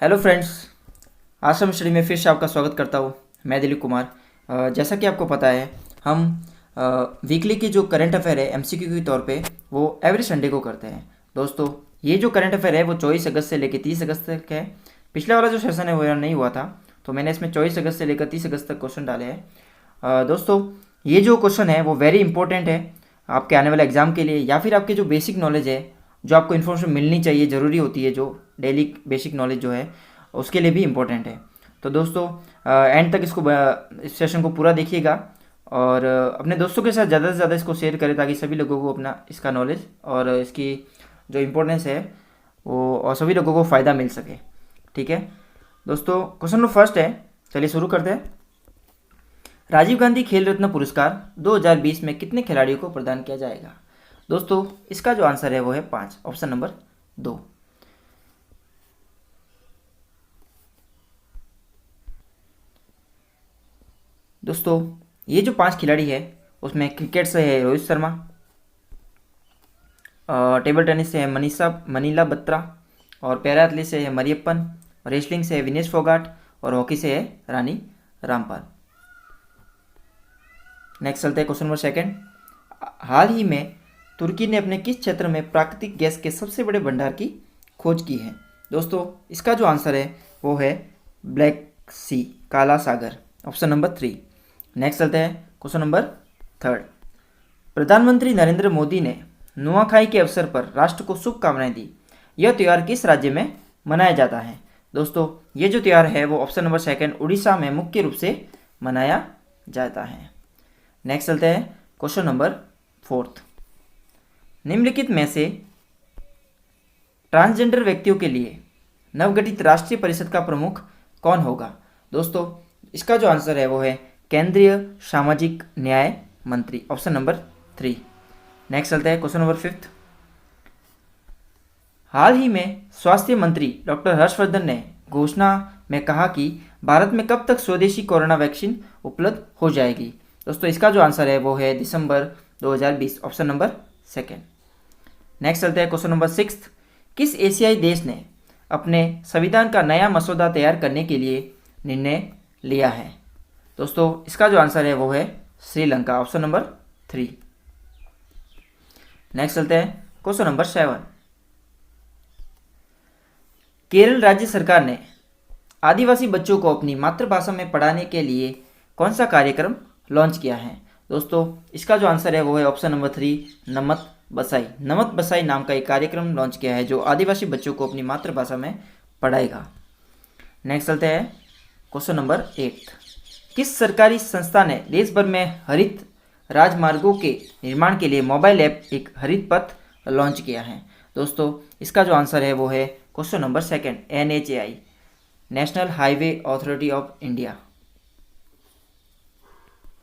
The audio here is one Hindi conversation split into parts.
हेलो फ्रेंड्स, आश्रम स्टडी में फिर से आपका स्वागत करता हूँ। मैं दिलीप कुमार। जैसा कि आपको पता है, हम वीकली की जो करंट अफेयर है एमसीक्यू के तौर पे वो एवरी संडे को करते हैं। दोस्तों, ये जो करंट अफेयर है वो 24 अगस्त से लेकर 30 अगस्त तक है। पिछले वाला जो सेशन है वो नहीं हुआ था, तो मैंने इसमें 24 अगस्त से लेकर 30 अगस्त तक क्वेश्चन डाले हैं। दोस्तों, ये जो क्वेश्चन है वो वेरी इंपॉर्टेंट है आपके आने वाले एग्जाम के लिए, या फिर आपके जो बेसिक नॉलेज है, जो आपको इन्फॉर्मेशन मिलनी चाहिए, ज़रूरी होती है, जो डेली बेसिक नॉलेज जो है उसके लिए भी इम्पोर्टेंट है। तो दोस्तों, एंड तक इस सेशन को पूरा देखिएगा और अपने दोस्तों के साथ ज़्यादा से ज़्यादा इसको शेयर करें, ताकि सभी लोगों को अपना इसका नॉलेज और इसकी जो इम्पोर्टेंस है वो और सभी लोगों को फ़ायदा मिल सके। ठीक है दोस्तों, क्वेश्चन नंबर फर्स्ट है, चलिए शुरू करते हैं। राजीव गांधी खेल रत्न पुरस्कार 2020 में कितने खिलाड़ियों को प्रदान किया जाएगा? दोस्तों, इसका जो आंसर है वो है 5, ऑप्शन नंबर 2। दोस्तों, ये जो 5 खिलाड़ी है उसमें क्रिकेट से है रोहित शर्मा, टेबल टेनिस से है मनीला बत्रा, और पैरा एथलीट से है मरियप्पन, रेसलिंग से है विनेश फोगाट, और हॉकी से है रानी रामपाल। नेक्स्ट चलते हैं क्वेश्चन नंबर सेकंड। हाल ही में तुर्की ने अपने किस क्षेत्र में प्राकृतिक गैस के सबसे बड़े भंडार की खोज की है? दोस्तों, इसका जो आंसर है वो है ब्लैक सी, काला सागर, ऑप्शन नंबर 3। नेक्स्ट चलते हैं क्वेश्चन नंबर थर्ड। प्रधानमंत्री नरेंद्र मोदी ने नुआखाई के अवसर पर राष्ट्र को शुभकामनाएं दी। यह त्यौहार किस राज्य में मनाया जाता है? दोस्तों, ये जो त्यौहार है वो ऑप्शन नंबर सेकंड, उड़ीसा में मुख्य रूप से मनाया जाता है। नेक्स्ट चलते हैं क्वेश्चन नंबर फोर्थ। निम्नलिखित में से ट्रांसजेंडर व्यक्तियों के लिए नवगठित राष्ट्रीय परिषद का प्रमुख कौन होगा? दोस्तों, इसका जो आंसर है वो है केंद्रीय सामाजिक न्याय मंत्री, ऑप्शन नंबर 3। नेक्स्ट चलते हैं क्वेश्चन नंबर फिफ्थ। हाल ही में स्वास्थ्य मंत्री डॉक्टर हर्षवर्धन ने घोषणा में कहा कि भारत में कब तक स्वदेशी कोरोना वैक्सीन उपलब्ध हो जाएगी? दोस्तों, इसका जो आंसर है वो है दिसंबर 2020, ऑप्शन नंबर 2। नेक्स्ट चलते हैं क्वेश्चन नंबर 6। किस एशियाई देश ने अपने संविधान का नया मसौदा तैयार करने के लिए निर्णय लिया है? दोस्तों, इसका जो आंसर है वो है श्रीलंका, ऑप्शन नंबर 3। नेक्स्ट चलते हैं क्वेश्चन नंबर 7। केरल राज्य सरकार ने आदिवासी बच्चों को अपनी मातृभाषा में पढ़ाने के लिए कौन सा कार्यक्रम लॉन्च किया है? दोस्तों, इसका जो आंसर है वो है ऑप्शन नंबर 3, नमत बसाई नाम का एक कार्यक्रम लॉन्च किया है जो आदिवासी बच्चों को अपनी मातृभाषा में पढ़ाएगा। नेक्स्ट चलते हैं क्वेश्चन नंबर 8। किस सरकारी संस्था ने देश भर में हरित राजमार्गों के निर्माण के लिए मोबाइल ऐप एक हरित पथ लॉन्च किया है? दोस्तों, इसका जो आंसर है वो है question number 2, NHAI, national highway authority of India.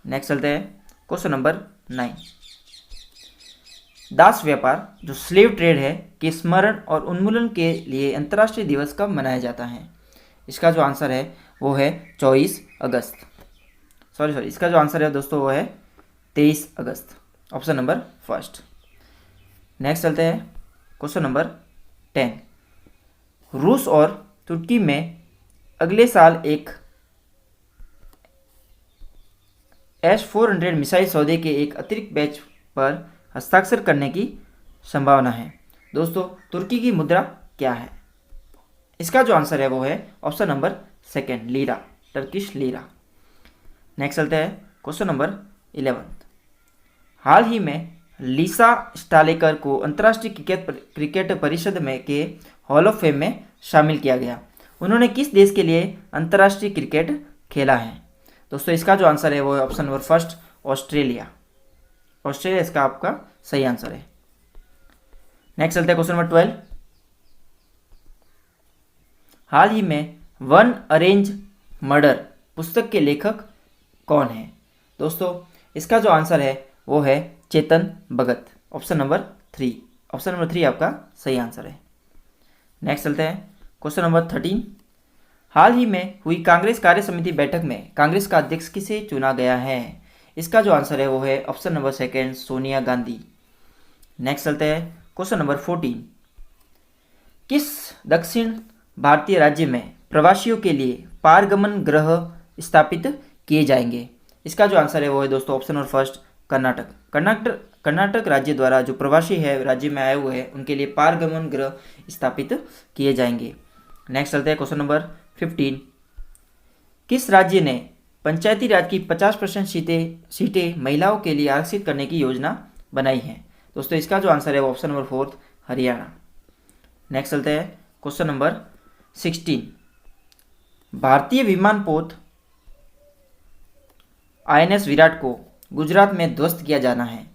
Next चलते हैं क्वेश्चन नंबर 9। दास व्यापार जो स्लेव ट्रेड है के स्मरण और उन्मूलन के लिए अंतर्राष्ट्रीय दिवस कब मनाया जाता है? इसका जो आंसर है वो है 24 अगस्त। इसका जो आंसर है दोस्तों वो है 23 अगस्त, ऑप्शन नंबर 1। नेक्स्ट चलते हैं क्वेश्चन नंबर 10। रूस और तुर्की में अगले साल एक S-400 मिसाइल सौदे के एक अतिरिक्त बैच पर हस्ताक्षर करने की संभावना है। दोस्तों, तुर्की की मुद्रा क्या है? इसका जो आंसर है वो है option number 2, lira, Turkish lira. Next चलते हैं क्वेश्चन नंबर 11। हाल ही में लिसा स्टालेकर को अंतर्राष्ट्रीय क्रिकेट परिषद में के हॉल ऑफ फेम में शामिल किया गया। उन्होंने किस देश के लिए अंतर्राष्ट्रीय क्रिकेट खेला है? दोस्तों, इसका जो आंसर है वो है ऑप्शन नंबर 1, ऑस्ट्रेलिया। ऑस्ट्रेलिया इसका आपका सही आंसर है। नेक्स्ट चलते हैं क्वेश्चन नंबर 12। हाल ही में वन अरेंज मर्डर पुस्तक के लेखक कौन है? दोस्तों, इसका जो आंसर है वो है Chetan Bhagat, option number 3। Option number 3 आपका सही आंसर है। नेक्स्ट चलते हैं क्वेश्चन नंबर 13। हाल ही में हुई कांग्रेस कार्य समिति बैठक में कांग्रेस का अध्यक्ष किसे चुना गया है? इसका जो आंसर है वो है option number 2, Sonia Gandhi. Next चलते हैं क्वेश्चन नंबर 14। किस दक्षिण भारतीय राज्य में प्रवासियों के लिए पारगमन गृह स्थापित किए जाएंगे? इसका जो आंसर है वो है दोस्तों option number first, Karnataka. Karnataka राज्य द्वारा जो प्रवासी है राज्य में आए हुए हैं उनके लिए पारगमन गृह स्थापित किए जाएंगे। नेक्स्ट चलते हैं क्वेश्चन नंबर 15। किस राज्य ने पंचायती राज की 50% सीटें महिलाओं के लिए आरक्षित करने की योजना बनाई है? दोस्तों इसका जो आंसर है वो option number fourth, Haryana. Next चलते हैं क्वेश्चन नंबर 16। भारतीय विमानपोत INS विराट को गुजरात में ध्वस्त किया जाना है,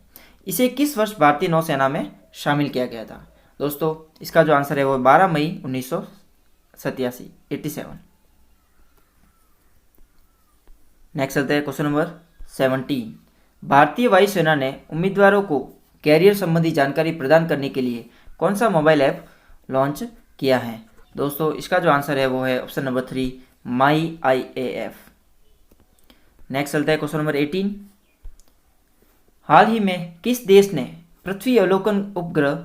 इसे किस वर्ष भारतीय नौसेना में शामिल किया गया था? दोस्तों इसका जो आंसर है वो 12 मई 1987। नेक्स्ट चलते हैं क्वेश्चन नंबर 17। भारतीय वायुसेना ने उम्मीदवारों को कैरियर संबंधी जानकारी प्रदान करने के लिए कौन सा मोबाइल ऐप लॉन्च किया है? दोस्तों इसका जो आंसर है वो है ऑप्शन नंबर 3, माई IAF। नेक्स्ट चलता है क्वेश्चन नंबर 18। हाल ही में किस देश ने पृथ्वी अवलोकन उपग्रह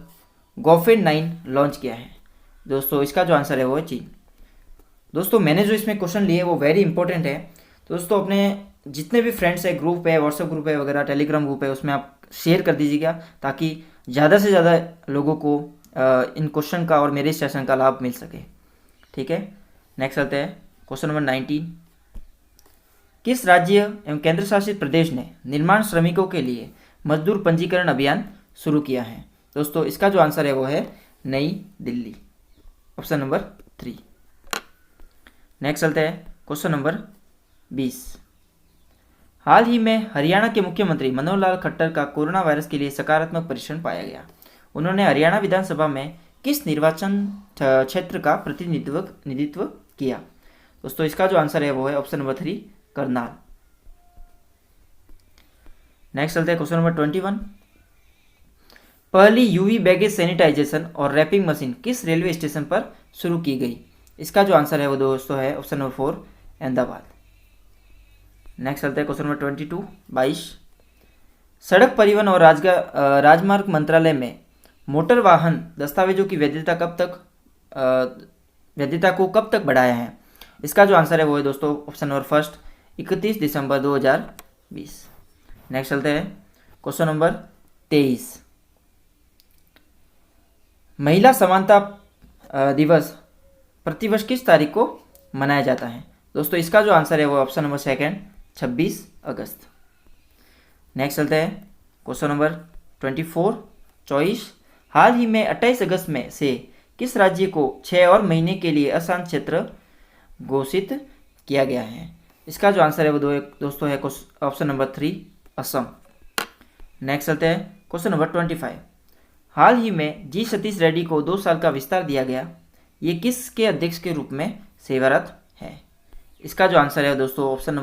गोफेन 9 लॉन्च किया है? दोस्तों इसका जो आंसर है वो है चीन। दोस्तों मैंने जो इसमें क्वेश्चन लिए वो वेरी इंपॉर्टेंट है। दोस्तों अपने जितने भी फ्रेंड्स है, ग्रुप है, व्हाट्सएप ग्रुप है वगैरह, टेलीग्राम ग्रुप है, उसमें आप शेयर कर दीजिएगा ताकि ज़्यादा से ज़्यादा लोगों को इन क्वेश्चन का और मेरे सेशन का लाभ मिल सके। ठीक है, नेक्स्ट आते हैं क्वेश्चन नंबर 19। किस राज्य एवं केंद्र शासित प्रदेश ने निर्माण श्रमिकों के लिए मजदूर पंजीकरण अभियान शुरू किया है? दोस्तों इसका जो आंसर है वो है नई दिल्ली, ऑप्शन नंबर 3। नेक्स्ट चलते हैं क्वेश्चन नंबर 20। हाल ही में हरियाणा के मुख्यमंत्री मनोहर लाल खट्टर का कोरोना वायरस के लिए सकारात्मक परीक्षण पाया गया। उन्होंने हरियाणा विधानसभा में किस निर्वाचन क्षेत्र का प्रतिनिधित्व किया? दोस्तों इसका जो आंसर है वो है ऑप्शन नंबर 3, करनाल। नेक्स्ट चलते हैं क्वेश्चन नंबर 21। पहली UV बैगेज सैनिटाइजेशन और रैपिंग मशीन किस रेलवे स्टेशन पर शुरू की गई? इसका जो आंसर है वो दोस्तों है ऑप्शन नंबर 4, अहमदाबाद। नेक्स्ट चलते हैं क्वेश्चन नंबर 22। सड़क परिवहन और राजमार्ग मंत्रालय में मोटर वाहन दस्तावेजों की वैधता को कब तक बढ़ाया है? इसका जो आंसर है वो है दोस्तों ऑप्शन नंबर फर्स्ट, 31 दिसंबर 2020। नेक्स्ट चलते हैं क्वेश्चन नंबर 23। महिला समानता दिवस प्रतिवर्ष किस तारीख को मनाया जाता है? दोस्तों इसका जो आंसर है वो ऑप्शन नंबर सेकंड, 26 अगस्त। नेक्स्ट चलते हैं क्वेश्चन नंबर 24। हाल ही में 28 अगस्त में से किस राज्य को 6 और महीने के लिए अशांत क्षेत्र घोषित किया गया है? इसका जो आंसर है वो दोस्तों है ऑप्शन नंबर 3, असम। नेक्स्ट चलते हैं क्वेश्चन नंबर 25। हाल ही में जी सतीश रेड्डी को 2 साल का विस्तार दिया गया, ये किसके अध्यक्ष के रूप में सेवारत है? इसका जो आंसर है दोस्तों ऑप्शन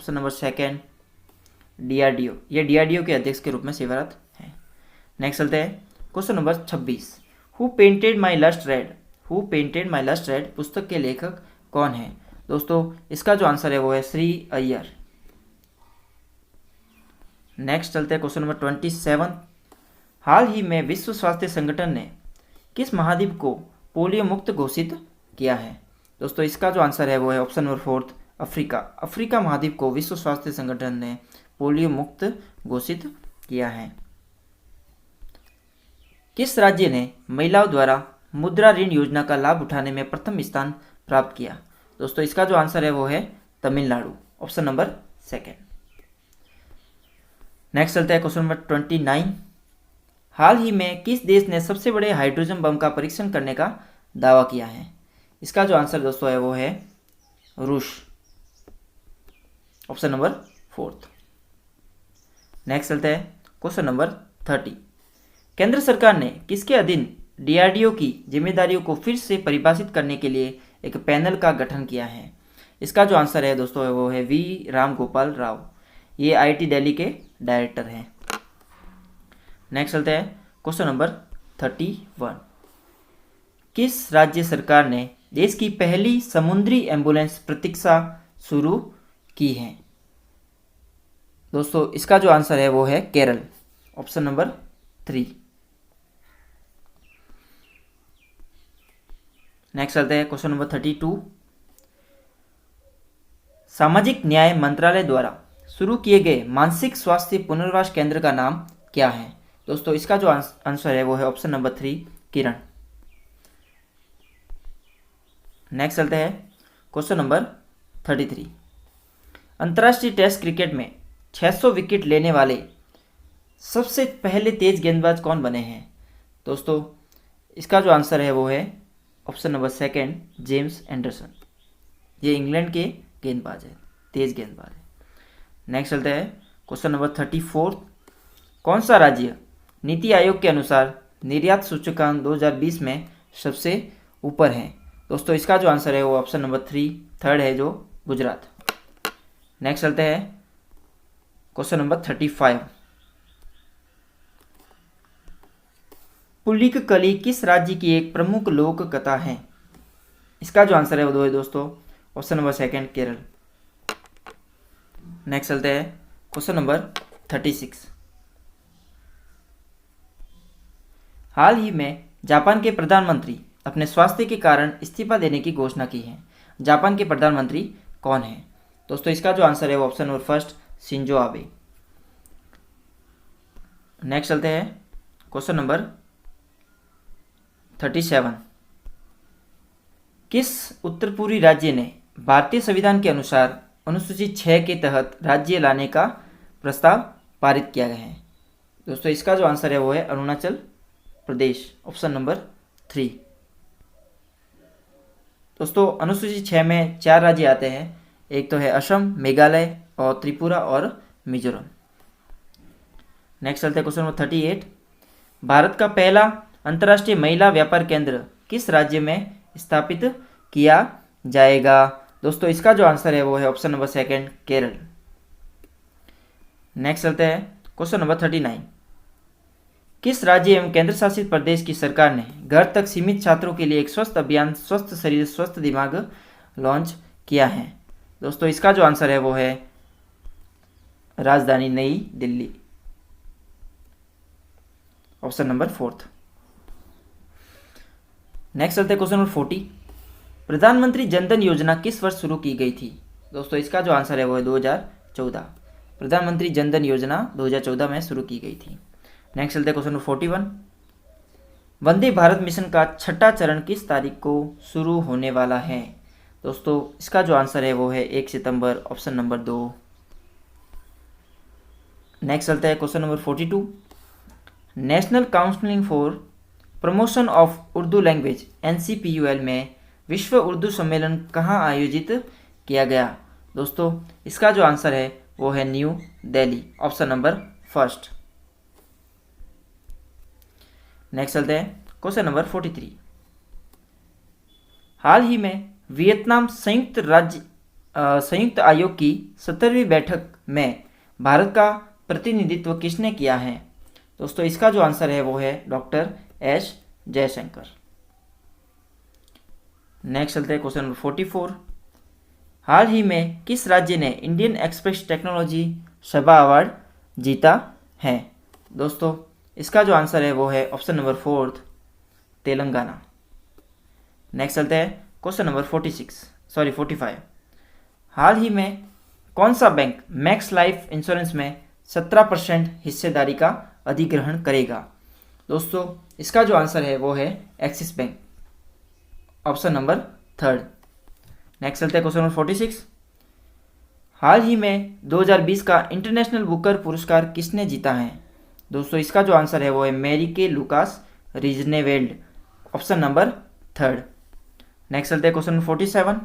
नंबर सेकंड, DRDO। ये DRDO के अध्यक्ष के रूप में सेवारत है। नेक्स्ट चलते हैं question number 26। Who painted my lust red पुस्तक के लेखक कौन है? दोस्तों इसका जो आंसर है वो है श्री अय्यर। नेक्स्ट चलते हैं क्वेश्चन नंबर 27। हाल ही में विश्व स्वास्थ्य संगठन ने किस महाद्वीप को पोलियो मुक्त घोषित किया है? दोस्तों इसका जो आंसर है वो है ऑप्शन नंबर 4, अफ्रीका। अफ्रीका महाद्वीप को विश्व स्वास्थ्य संगठन ने पोलियो मुक्त घोषित किया है। किस राज्य ने महिलाओं द्वारा मुद्रा ऋण योजना का लाभ उठाने में प्रथम स्थान प्राप्त किया? दोस्तों इसका जो आंसर है वो है Tamil Nadu, option number second. Next चलता है क्वेश्चन नंबर 29। हाल ही में किस देश ने सबसे बड़े हाइड्रोजन बम का परीक्षण करने का दावा किया है? इसका जो आंसर दोस्तों है वो है रूस, ऑप्शन नंबर 4। नेक्स्ट चलता है क्वेश्चन नंबर 30। केंद्र सरकार ने किसके अधीन DRDO की जिम्मेदारियों को फिर से परिभाषित करने के लिए एक पैनल का गठन किया है? इसका जो आंसर है दोस्तों वो है V. राम गोपाल राव। ये IIT दिल्ली के डायरेक्टर हैं। नेक्स्ट चलते हैं क्वेश्चन नंबर 31। किस राज्य सरकार ने देश की पहली समुद्री एम्बुलेंस प्रतीक्षा शुरू की है? दोस्तों इसका जो आंसर है वो है केरल, ऑप्शन नंबर 3। नेक्स्ट चलते हैं क्वेश्चन नंबर 32। सामाजिक न्याय मंत्रालय द्वारा शुरू किए गए मानसिक स्वास्थ्य पुनर्वास केंद्र का नाम क्या है? दोस्तों इसका जो आंसर है वो है ऑप्शन नंबर 3 किरण। नेक्स्ट चलते हैं क्वेश्चन नंबर 33। अंतर्राष्ट्रीय टेस्ट क्रिकेट में 600 विकेट लेने वाले सबसे पहले तेज गेंदबाज कौन बने हैं? दोस्तों इसका जो आंसर है वो है ऑप्शन नंबर 2 जेम्स एंडरसन। ये इंग्लैंड के गेंदबाज है, तेज गेंदबाज है। नेक्स्ट चलते हैं क्वेश्चन नंबर 34। कौन सा राज्य नीति आयोग के अनुसार निर्यात सूचकांक 2020 में सबसे ऊपर है? दोस्तों इसका जो आंसर है वो ऑप्शन नंबर 3 है, जो गुजरात। नेक्स्ट चलते हैं क्वेश्चन नंबर 35। पुलिककली किस राज्य की एक प्रमुख लोक कथा है? इसका जो आंसर है वो है दोस्तों ऑप्शन नंबर 2 केरल। नेक्स्ट चलते हैं क्वेश्चन नंबर 36। हाल ही में जापान के प्रधानमंत्री अपने स्वास्थ्य के कारण इस्तीफा देने की घोषणा की है। जापान के प्रधानमंत्री कौन है? दोस्तों इसका जो आंसर है वो option number 1 Shinzo Abe. Next चलते हैं क्वेश्चन नंबर 37। किस उत्तर पूर्वी राज्य ने भारतीय संविधान के अनुसार अनुसूची 6 के तहत राज्य लाने का प्रस्ताव पारित किया गया है? दोस्तों इसका जो आंसर है वो है अरुणाचल प्रदेश, ऑप्शन नंबर 3। दोस्तों अनुसूची 6 में 4 राज्य आते हैं, एक तो है असम, मेघालय और त्रिपुरा और मिजोरम। नेक्स्ट चलते हैं क्वेश्चन नंबर 38। भारत का पहला अंतर्राष्ट्रीय महिला व्यापार केंद्र किस राज्य में स्थापित किया जाएगा? दोस्तों इसका जो आंसर है वो है ऑप्शन नंबर 2 केरल। नेक्स्ट चलते हैं क्वेश्चन नंबर 39। किस राज्य एवं केंद्र शासित प्रदेश की सरकार ने घर तक सीमित छात्रों के लिए एक स्वस्थ अभियान स्वस्थ शरीर स्वस्थ दिमाग लॉन्च किया है? दोस्तों इसका जो आंसर है वो है राजधानी नई दिल्ली, ऑप्शन नंबर 4। नेक्स्ट चलते हैं क्वेश्चन नंबर 40। प्रधानमंत्री जनधन योजना किस वर्ष शुरू की गई थी? दोस्तों इसका जो आंसर है वो है 2014। प्रधानमंत्री जनधन योजना 2014 में शुरू की गई थी। नेक्स्ट चलते हैं question number 41। Vande Bharat mission का 6ठा चरण किस तारीख को शुरू होने वाला है? दोस्तों इसका जो आंसर है वो है 1 सितंबर, ऑप्शन नंबर 2। नेक्स्ट चलते हैं question number 42। National council for promotion of Urdu language NCPUL में विश्व उर्दू सम्मेलन कहाँ आयोजित किया गया? दोस्तों इसका जो आंसर है वो है new Delhi, option number 1। Next चलते हैं क्वेश्चन नंबर 43। हाल ही में वियतनाम संयुक्त आयोग की 17वीं बैठक में भारत का प्रतिनिधित्व किसने किया है? दोस्तों इसका जो आंसर है वो है डॉक्टर S जयशंकर। नेक्स्ट चलते हैं क्वेश्चन नंबर 44। हाल ही में किस राज्य ने इंडियन एक्सप्रेस टेक्नोलॉजी सभा अवार्ड जीता है? दोस्तों इसका जो आंसर है वो है ऑप्शन नंबर 4 तेलंगाना। नेक्स्ट चलते हैं क्वेश्चन नंबर 45। हाल ही में कौन सा बैंक मैक्स लाइफ इंश्योरेंस में 17% हिस्सेदारी का अधिग्रहण करेगा? दोस्तों इसका जो आंसर है वो है axis bank, option number 3। Next चलते हैं क्वेश्चन नंबर 46। हाल ही में 2020 का इंटरनेशनल बुकर पुरस्कार किसने जीता है? दोस्तों इसका जो आंसर है वो है मैरी के लुकास रिजनेवेल्ड, ऑप्शन नंबर 3। नेक्स्ट चलते हैं क्वेश्चन नंबर 47।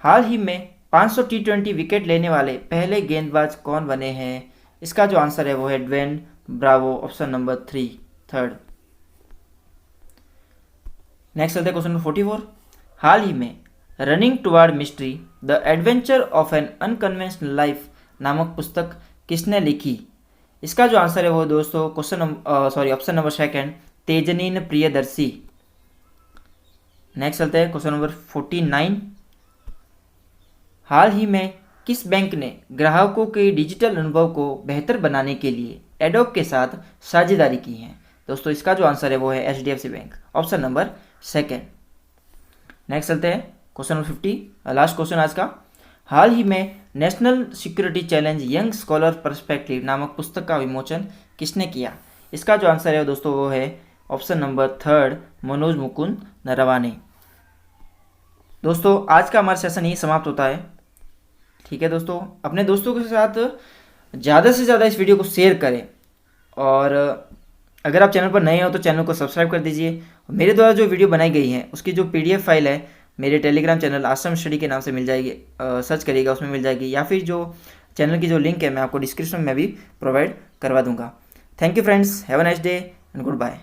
हाल ही में 500 T20 विकेट लेने वाले पहले गेंदबाज कौन बने हैं? इसका जो आंसर है वो है Dwayne Bravo, option number 3। Next चलते हैं क्वेश्चन नंबर 44। हाल ही में running toward mystery the adventure of an unconventional life नामक पुस्तक किसने लिखी? इसका जो आंसर है वो दोस्तों ऑप्शन नंबर 2 तेजनीन प्रियदर्शी। नेक्स्ट चलते हैं क्वेश्चन नंबर 49। हाल ही में किस बैंक ने ग्राहकों के डिजिटल अनुभव को बेहतर बनाने के लिए एडोब के साथ साझेदारी की है? दोस्तों इसका जो आंसर है वो है HDFC bank, option number 2। Next चलते हैं क्वेश्चन नंबर 50, लास्ट क्वेश्चन आज का। हाल ही में national security challenge young scholar perspective नामक पुस्तक का विमोचन किसने किया? इसका जो आंसर है दोस्तों वो है ऑप्शन नंबर 3, मनोज मुकुंद नरवाने। दोस्तों आज का हमारा सेशन यही समाप्त होता है। ठीक है दोस्तों, अपने दोस्तों के साथ ज़्यादा से ज़्यादा इस वीडियो को शेयर करें, और अगर आप चैनल पर नए हो तो चैनल को सब्सक्राइब कर दीजिए। मेरे द्वारा जो वीडियो बनाई गई है उसकी जो PDF फाइल है मेरे टेलीग्राम चैनल आश्रम स्टडी के नाम से मिल जाएगी, सर्च करिएगा उसमें मिल जाएगी, या फिर जो चैनल की जो लिंक है मैं आपको डिस्क्रिप्शन में भी प्रोवाइड करवा दूंगा। Thank you friends, have a nice day and good bye.